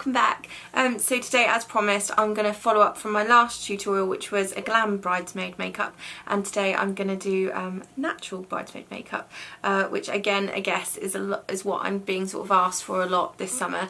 welcome back. So today, as promised, I'm going to follow up from my last tutorial, which was a glam bridesmaid makeup, and today I'm going to do natural bridesmaid makeup, which again I guess is what I'm being sort of asked for a lot this summer.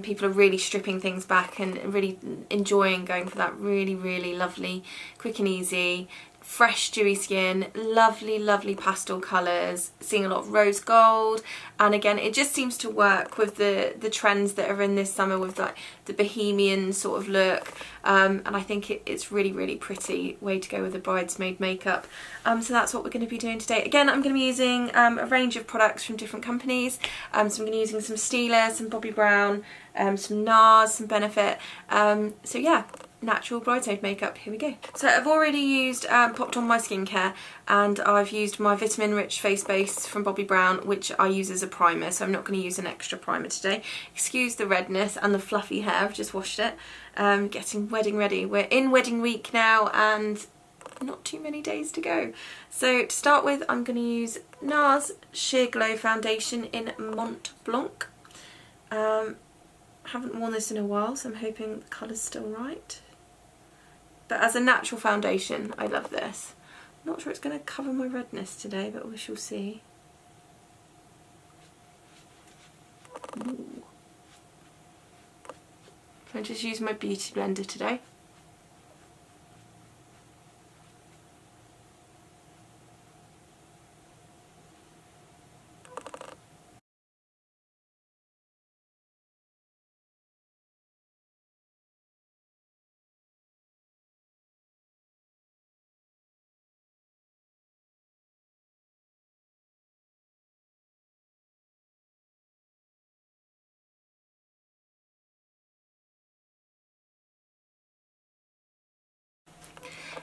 People are really stripping things back and really enjoying going for that really lovely, quick and easy, fresh dewy skin, lovely pastel colours, seeing a lot of rose gold, and again it just seems to work with the trends that are in this summer with like the bohemian sort of look, and I think it's really pretty way to go with a bridesmaid makeup. So that's what we're going to be doing today. Again, I'm going to be using a range of products from different companies, so I'm going to be using some Stila, some Bobbi Brown, some NARS, some Benefit, so yeah, natural bridesmaid makeup, here we go. So I've already popped on my skincare, and I've used my vitamin rich face base from Bobbi Brown, which I use as a primer, so I'm not going to use an extra primer today. Excuse the redness and the fluffy hair, I've just washed it. Getting wedding ready. We're in wedding week now and not too many days to go. So to start with, I'm going to use NARS Sheer Glow Foundation in Mont Blanc. Haven't worn this in a while, so I'm hoping the colour's still right. But as a natural foundation, I love this. I'm not sure it's going to cover my redness today, but we shall see. Ooh. So I just use my beauty blender today.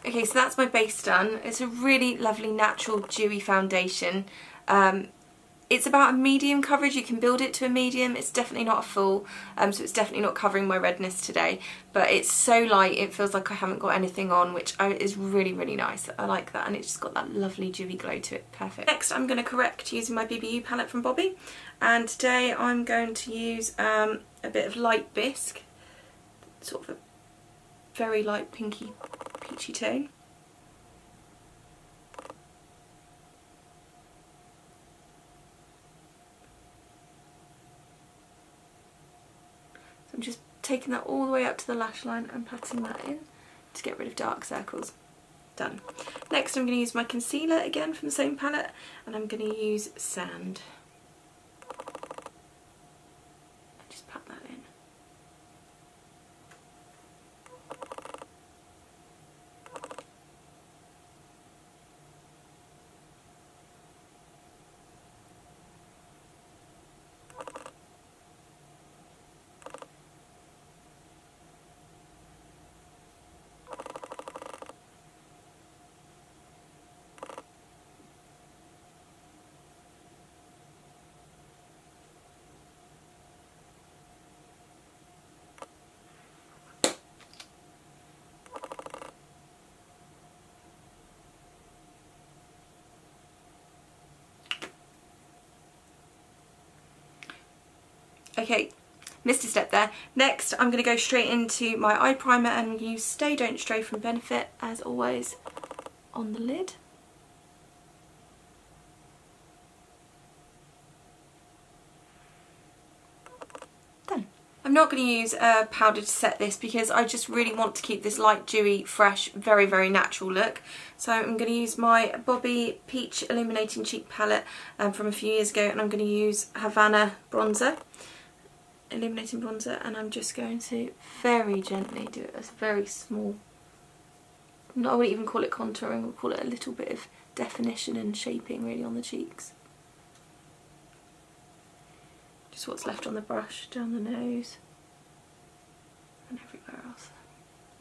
Okay, so that's my base done. It's a really lovely natural dewy foundation. It's about a medium coverage. You can build it to a medium. It's definitely not a full, so it's definitely not covering my redness today, but it's so light it feels like I haven't got anything on, which is really nice. I like that, and it's just got that lovely dewy glow to it. Perfect. Next I'm going to correct using my BBU palette from Bobbi, and today I'm going to use a bit of light bisque, sort of a very light pinky peachy tone. So I'm just taking that all the way up to the lash line and patting that in to get rid of dark circles. Done. Next I'm going to use my concealer again from the same palette, and I'm going to use Sand. Just pat that in. Okay, missed a step there. Next I'm going to go straight into my eye primer and use Stay Don't Stray from Benefit, as always, on the lid. Done. I'm not going to use a powder to set this because I just really want to keep this light, dewy, fresh, very natural look. So I'm going to use my Bobbi Peach Illuminating Cheek palette from a few years ago, and I'm going to use Havana bronzer. Illuminating bronzer, and I'm just going to very gently do it as very small, I wouldn't even call it contouring, we'll call it a little bit of definition and shaping really on the cheeks. Just what's left on the brush, down the nose and everywhere else.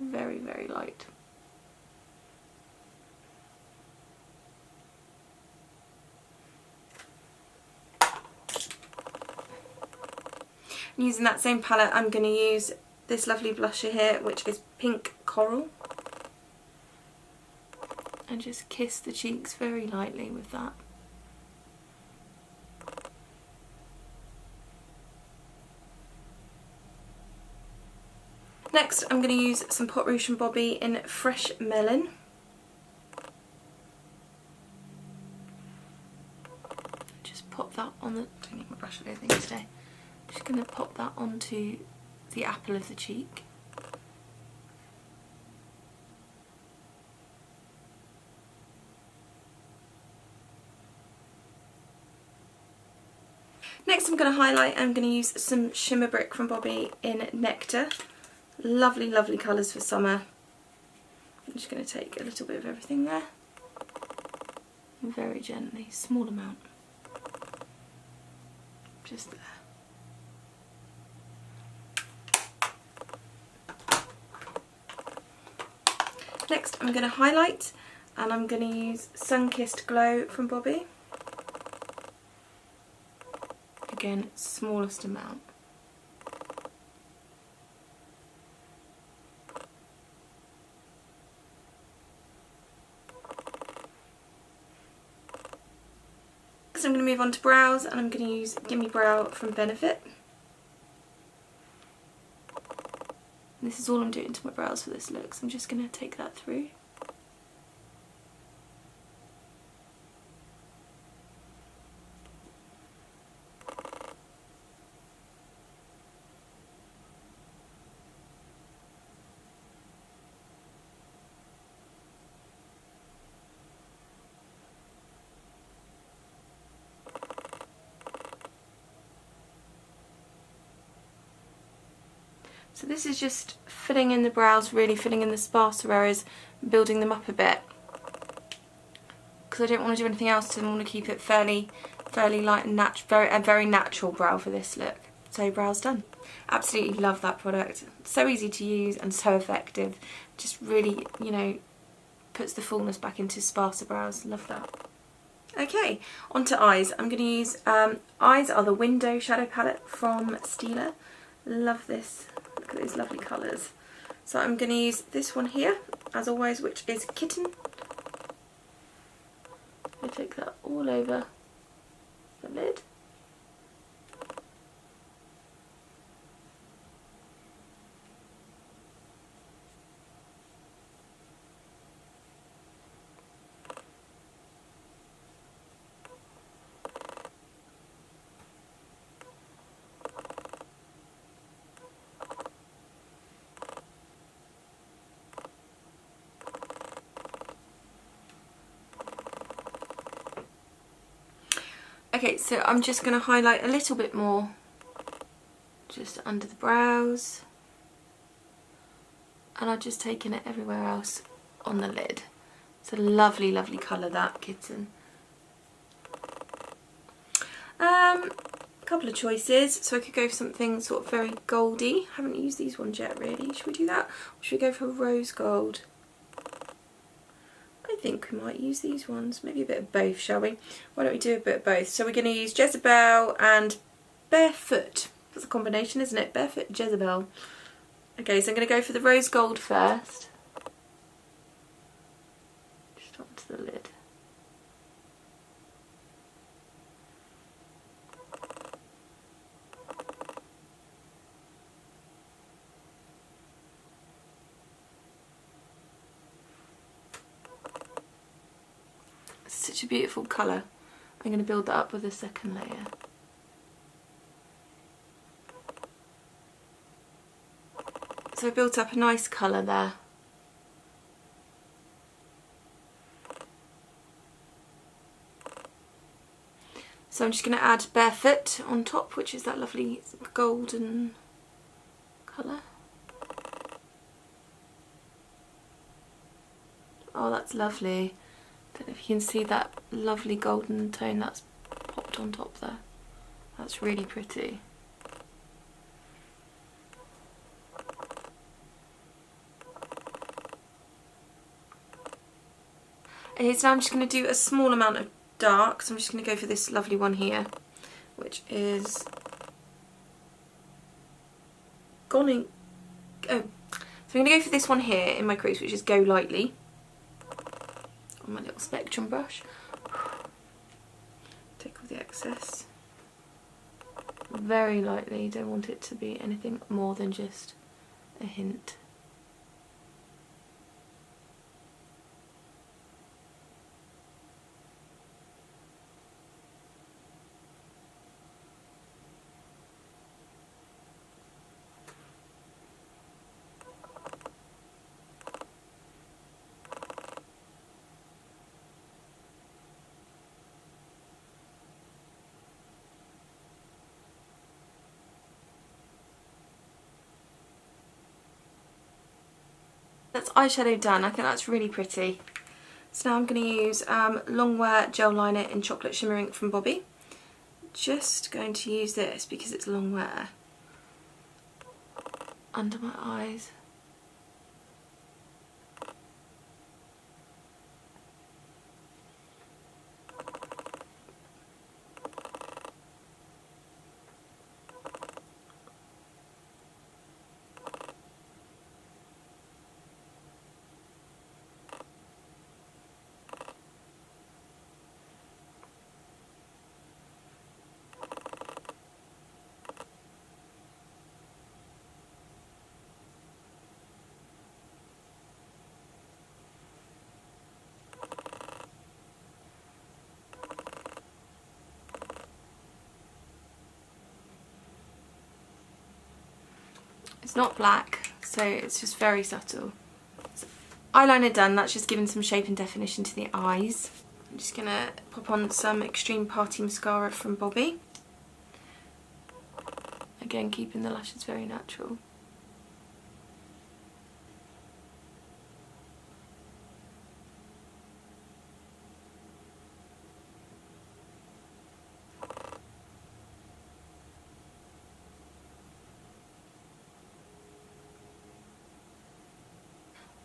Very light. Using that same palette, I'm going to use this lovely blusher here, which is Pink Coral, and just kiss the cheeks very lightly with that. Next I'm going to use some Pot Rouge from Bobbi in Fresh Melon. Just pop that on the... I don't need my brush or anything today. Just going to pop that onto the apple of the cheek. Next I'm going to highlight, I'm going to use some Shimmer Brick from Bobbi in Nectar. Lovely, lovely colours for summer. I'm just going to take a little bit of everything there. Very gently, small amount. Just there. Next I'm going to highlight, and I'm going to use Sun-Kissed Glow from Bobbi. Again, smallest amount. Next I'm going to move on to brows, and I'm going to use Gimme Brow from Benefit. And this is all I'm doing to my brows for this look, so I'm just going to take that through. So this is just filling in the brows, really filling in the sparser areas, building them up a bit. Because I don't want to do anything else to them, I want to keep it fairly light and a very natural brow for this look. So brows done. Absolutely love that product. So easy to use and so effective. Just really, you know, puts the fullness back into sparser brows. Love that. Okay, on to eyes. I'm going to use, eyes are the Window Shadow Palette from Stila. Love this. Look at those lovely colours. So I'm going to use this one here, as always, which is Kitten. I take that all over the lid. Okay, so I'm just going to highlight a little bit more just under the brows, and I've just taken it everywhere else on the lid. It's a lovely, lovely colour, that, Kitten. A couple of choices, so I could go for something sort of very goldy. Haven't used these ones yet, really. Should we do that? Or should we go for rose gold? I think we might use these ones. Maybe a bit of both, shall we? Why don't we do a bit of both? So we're going to use Jezebel and Barefoot. That's a combination, isn't it? Barefoot, Jezebel. Okay, so I'm going to go for the rose gold first. Just onto the lid. Such a beautiful colour. I'm going to build that up with a second layer. So I built up a nice colour there. So I'm just going to add Barefoot on top, which is that lovely golden colour. Oh, that's lovely. Don't know if you can see that lovely golden tone that's popped on top there. That's really pretty. Okay, so now I'm just going to do a small amount of dark. So I'm just going to go for this lovely one here, which is gone in. Oh, so I'm going to go for this one here in my crease, which is Go Lightly. On my little Spectrum brush. Take all the excess. Very lightly, don't want it to be anything more than just a hint. That's eyeshadow done. I think that's really pretty. So now I'm going to use Longwear Gel Liner in Chocolate Shimmer Ink from Bobbi. Just going to use this because it's Longwear under my eyes. It's not black, so it's just very subtle. So, eyeliner done, that's just giving some shape and definition to the eyes. I'm just going to pop on some Extreme Party Mascara from Bobbi. Again, keeping the lashes very natural.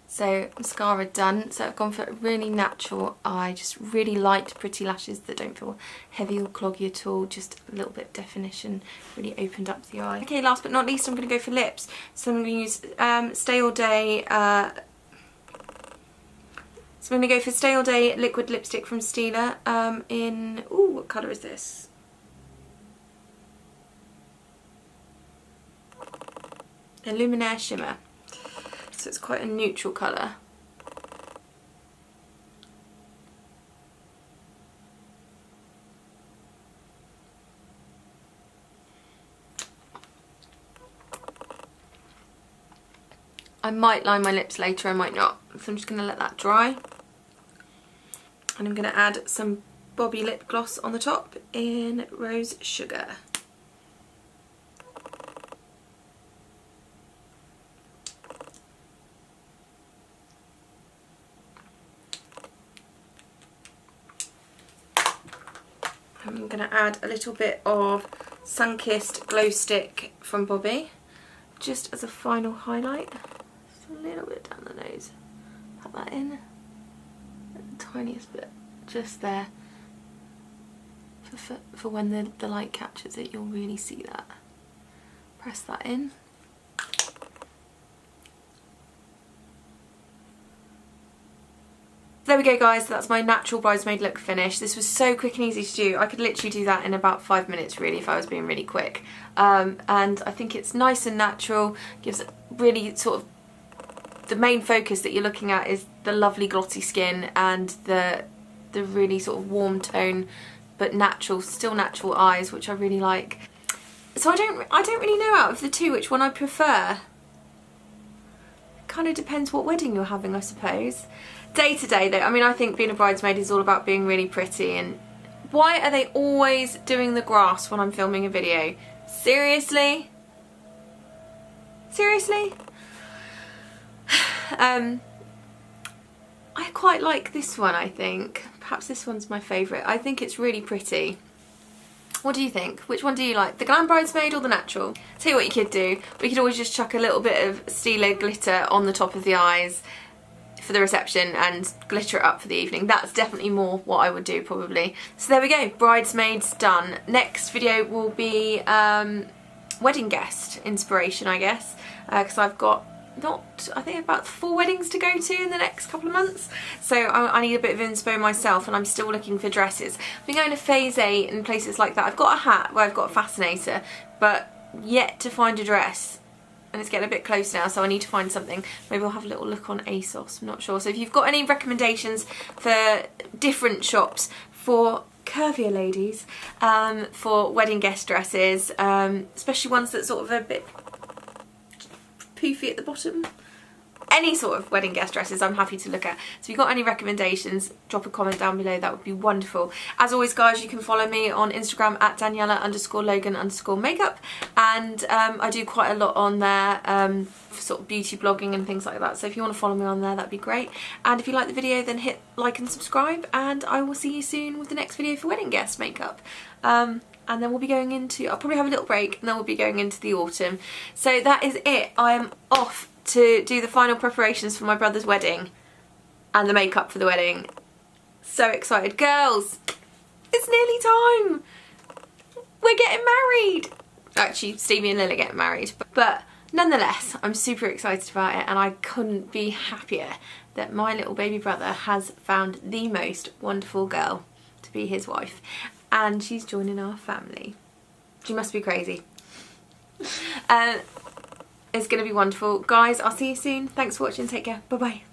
So mascara done, so I've gone for a really natural eye, just really light pretty lashes that don't feel heavy or cloggy at all, just a little bit of definition, really opened up the eye. Okay, last but not least I'm going to go for lips, so I'm going to use Stay All Day, so I'm going to go for Stay All Day liquid lipstick from Stila in, ooh, what colour is this? Illuminaire Shimmer. So it's quite a neutral colour. I might line my lips later, I might not. So I'm just going to let that dry. And I'm going to add some Bobbi lip gloss on the top in Rose Sugar. I'm going to add a little bit of Sunkissed Glow Stick from Bobbi, just as a final highlight. Just a little bit down the nose. Put that in. The tiniest bit, just there. For when the light captures it, you'll really see that. Press that in. There we go guys, that's my natural bridesmaid look finish. This was so quick and easy to do. I could literally do that in about 5 minutes really if I was being really quick. And I think it's nice and natural, gives really sort of, the main focus that you're looking at is the lovely glossy skin and the really sort of warm tone but natural, still natural eyes, which I really like. So I don't really know out of the two which one I prefer. Kind of depends what wedding you're having, I suppose. Day to day though, I mean, I think being a bridesmaid is all about being really pretty, and why are they always doing the grass when I'm filming a video? Seriously? Seriously? I quite like this one, I think. Perhaps this one's my favourite. I think it's really pretty. What do you think? Which one do you like? The glam bridesmaid or the natural? Tell you what you could do. We could always just chuck a little bit of stila glitter on the top of the eyes for the reception and glitter it up for the evening. That's definitely more what I would do probably. So there we go, bridesmaids done. Next video will be wedding guest inspiration, I guess, because I've got I think about 4 weddings to go to in the next couple of months, so I need a bit of inspo myself, and I'm still looking for dresses. I've been going to Phase 8 and places like that. I've got a hat where I've got a fascinator, but yet to find a dress and it's getting a bit close now, so I need to find something. Maybe I'll have a little look on ASOS, I'm not sure. So if you've got any recommendations for different shops for curvier ladies, for wedding guest dresses, especially ones that sort of are a bit poofy at the bottom, any sort of wedding guest dresses I'm happy to look at. So if you've got any recommendations, drop a comment down below, that would be wonderful. As always guys, you can follow me on Instagram at Daniela_Logan_makeup, and I do quite a lot on there for sort of beauty blogging and things like that, so if you want to follow me on there, that'd be great. And if you like the video, then hit like and subscribe, and I will see you soon with the next video for wedding guest makeup. And then we'll be going into, I'll probably have a little break, and then we'll be going into the autumn. So that is it. I am off to do the final preparations for my brother's wedding and the makeup for the wedding. So excited. Girls, it's nearly time. We're getting married. Actually, Stevie and Lil are getting married. But nonetheless, I'm super excited about it, and I couldn't be happier that my little baby brother has found the most wonderful girl to be his wife. And she's joining our family. She must be crazy. It's going to be wonderful. Guys, I'll see you soon. Thanks for watching. Take care. Bye-bye.